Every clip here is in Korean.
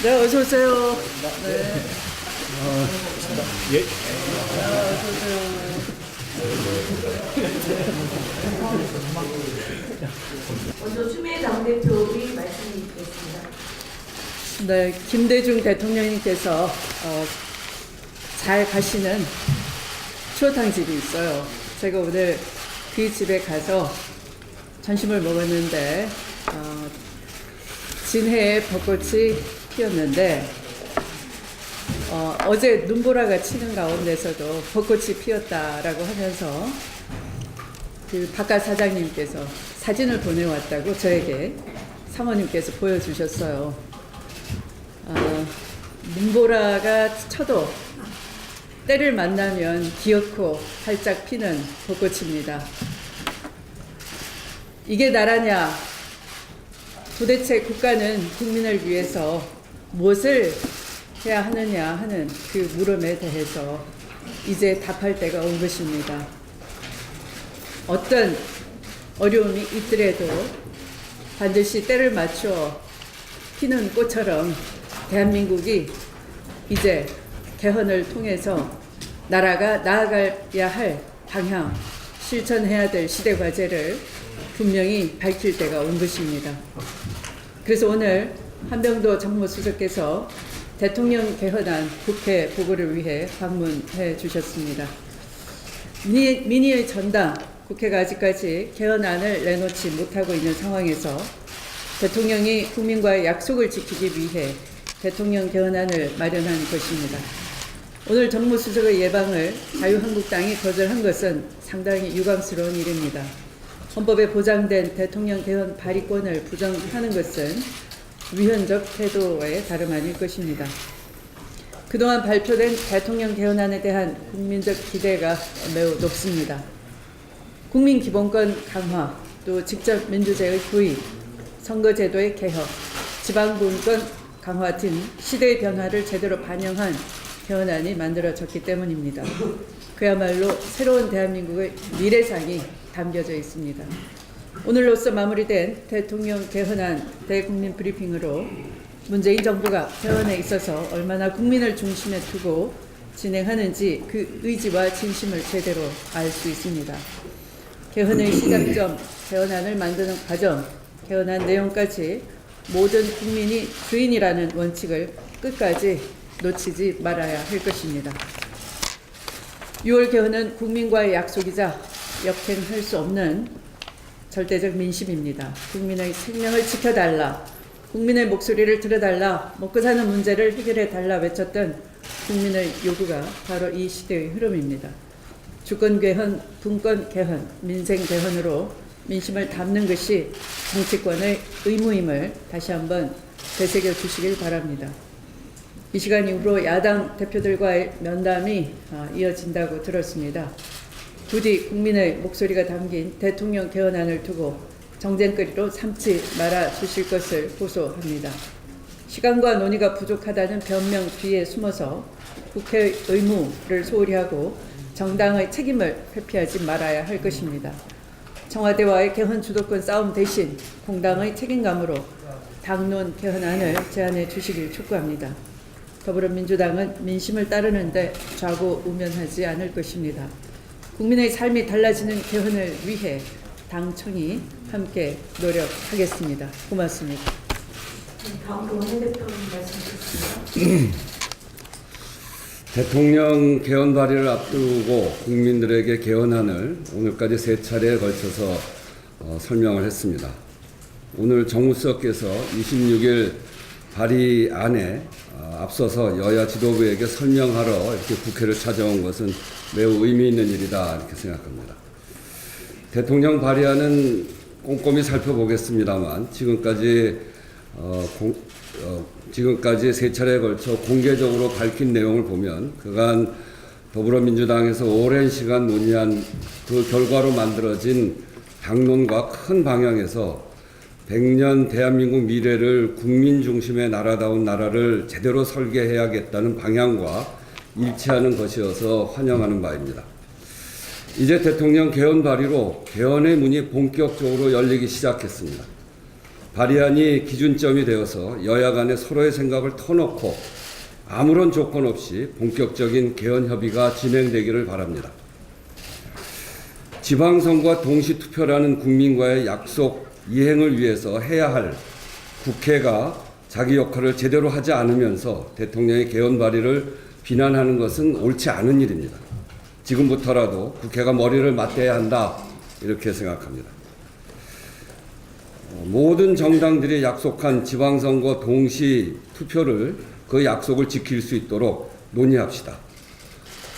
네, 어서 오세요. 네. 예. 어서 오세요. 먼저 추미애 당대표의 말씀이 있겠습니다. 네, 김대중 대통령님께서 잘 가시는 추어탕 집이 있어요. 제가 오늘 그 집에 가서 점심을 먹었는데 진해에 벚꽃이 피었는데 어제 눈보라가 치는 가운데서도 벚꽃이 피었다라고 하면서 그 바깥 사장님께서 사진을 보내왔다고 저에게 사모님께서 보여주셨어요. 눈보라가 쳐도 때를 만나면 기어코 활짝 피는 벚꽃입니다. 이게 나라냐? 도대체 국가는 국민을 위해서 무엇을 해야 하느냐 하는 그 물음에 대해서 이제 답할 때가 온 것입니다. 어떤 어려움이 있더라도 반드시 때를 맞춰 피는 꽃처럼 대한민국이 이제 개헌을 통해서 나라가 나아가야 할 방향, 실천해야 될 시대 과제를 분명히 밝힐 때가 온 것입니다. 그래서 오늘 한병도 정무수석께서 대통령 개헌안 국회 보고를 위해 방문해 주셨습니다. 민의의 전당, 국회가 아직까지 개헌안을 내놓지 못하고 있는 상황에서 대통령이 국민과의 약속을 지키기 위해 대통령 개헌안을 마련한 것입니다. 오늘 정무수석의 예방을 자유한국당이 거절한 것은 상당히 유감스러운 일입니다. 헌법에 보장된 대통령 개헌 발의권을 부정하는 것은 위헌적 태도에 다름 아닐 것입니다. 그동안 발표된 대통령 개헌안에 대한 국민적 기대가 매우 높습니다. 국민 기본권 강화, 또 직접 민주제의 도입, 선거제도의 개혁, 지방분권 강화 등 시대의 변화를 제대로 반영한 개헌안이 만들어졌기 때문입니다. 그야말로 새로운 대한민국의 미래상이 담겨져 있습니다. 오늘로써 마무리된 대통령 개헌안 대국민 브리핑으로 문재인 정부가 개헌에 있어서 얼마나 국민을 중심에 두고 진행하는지 그 의지와 진심을 제대로 알 수 있습니다. 개헌의 시작점, 개헌안을 만드는 과정, 개헌안 내용까지 모든 국민이 주인이라는 원칙을 끝까지 놓치지 말아야 할 것입니다. 6월 개헌은 국민과의 약속이자 역행할 수 없는 절대적 민심입니다. 국민의 생명을 지켜달라, 국민의 목소리를 들어달라, 먹고 사는 문제를 해결해달라 외쳤던 국민의 요구가 바로 이 시대의 흐름입니다. 주권 개헌, 분권 개헌, 민생 개헌으로 민심을 담는 것이 정치권의 의무임을 다시 한번 되새겨 주시길 바랍니다. 이 시간 이후로 야당 대표들과의 면담이 이어진다고 들었습니다. 부디 국민의 목소리가 담긴 대통령 개헌안을 두고 정쟁거리로 삼지 말아 주실 것을 호소합니다. 시간과 논의가 부족하다는 변명 뒤에 숨어서 국회의 의무를 소홀히 하고 정당의 책임을 회피하지 말아야 할 것입니다. 청와대와의 개헌 주도권 싸움 대신 공당의 책임감으로 당론 개헌안을 제안해 주시길 촉구합니다. 더불어민주당은 민심을 따르는데 좌고우면하지 않을 것입니다. 국민의 삶이 달라지는 개헌을 위해 당청이 함께 노력하겠습니다. 고맙습니다. 다음으로 원 대표님 말씀 듣겠습니다. 대통령 개헌 발의를 앞두고 국민들에게 개헌안을 오늘까지 3차례에 걸쳐서 설명을 했습니다. 오늘 정무수석께서 26일 발의안에 앞서서 여야 지도부에게 설명하러 이렇게 국회를 찾아온 것은 매우 의미 있는 일이다 이렇게 생각합니다. 대통령 발의안은 꼼꼼히 살펴보겠습니다만 지금까지 3차례에 걸쳐 공개적으로 밝힌 내용을 보면 그간 더불어민주당에서 오랜 시간 논의한 그 결과로 만들어진 당론과 큰 방향에서 100년 대한민국 미래를 국민 중심의 나라다운 나라를 제대로 설계해야겠다는 방향과 일치하는 것이어서 환영하는 바입니다. 이제 대통령 개헌 발의로 개헌의 문이 본격적으로 열리기 시작했습니다. 발의안이 기준점이 되어서 여야 간에 서로의 생각을 터놓고 아무런 조건 없이 본격적인 개헌 협의가 진행되기를 바랍니다. 지방선거와 동시투표라는 국민과의 약속 이행을 위해서 해야 할 국회가 자기 역할을 제대로 하지 않으면서 대통령의 개헌 발의를 비난하는 것은 옳지 않은 일입니다. 지금부터라도 국회가 머리를 맞대야 한다, 이렇게 생각합니다. 모든 정당들이 약속한 지방선거 동시 투표를 그 약속을 지킬 수 있도록 논의합시다.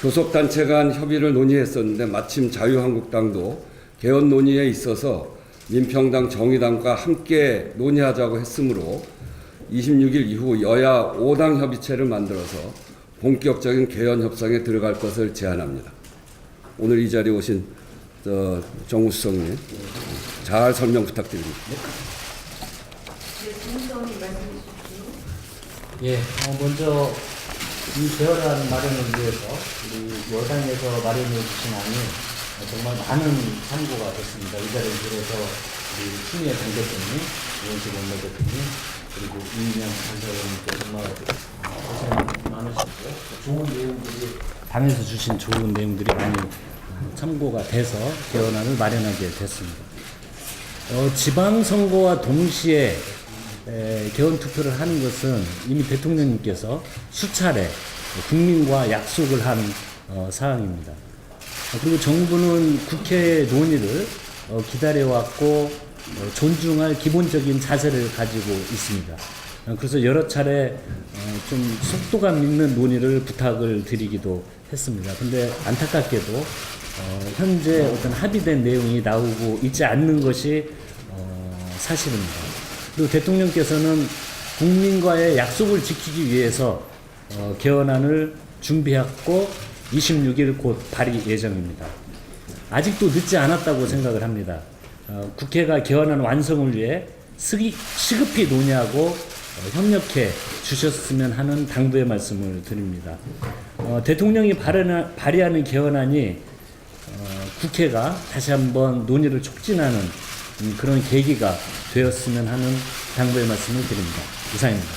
교섭단체 간 협의를 논의했었는데 마침 자유한국당도 개헌 논의에 있어서 민평당, 정의당과 함께 논의하자고 했으므로 26일 이후 여야 5당 협의체를 만들어서 본격적인 개헌 협상에 들어갈 것을 제안합니다. 오늘 이 자리에 오신 정우수석님, 잘 설명 부탁드립니다. 네, 김성희 말씀해 주십시오. 예, 먼저 이 개헌안 마련을 위해서 우리 여당에서 마련해 주신 안이 정말 많은 참고가 됐습니다. 이 자리를 빌어서 우리 추미애 당대표님, 의원실 원내대표님, 그리고 이인영 간사님께 정말 고생 많으셨고요. 좋은 내용들이 당에서 주신 좋은 내용들이 많이 참고가 돼서 개헌안을 마련하게 됐습니다. 지방선거와 동시에 개헌 투표를 하는 것은 이미 대통령님께서 수차례 국민과 약속을 한 사항입니다. 그리고 정부는 국회 논의를 기다려왔고 존중할 기본적인 자세를 가지고 있습니다. 그래서 여러 차례 좀 속도감 있는 논의를 부탁을 드리기도 했습니다. 근데 안타깝게도 현재 어떤 합의된 내용이 나오고 있지 않는 것이 사실입니다. 그리고 대통령께서는 국민과의 약속을 지키기 위해서 개헌안을 준비했고 26일 곧 발의 예정입니다. 아직도 늦지 않았다고 생각을 합니다. 국회가 개헌안 완성을 위해 시급히 논의하고 협력해 주셨으면 하는 당부의 말씀을 드립니다. 대통령이 발의하는 개헌안이 국회가 다시 한번 논의를 촉진하는 그런 계기가 되었으면 하는 당부의 말씀을 드립니다. 이상입니다.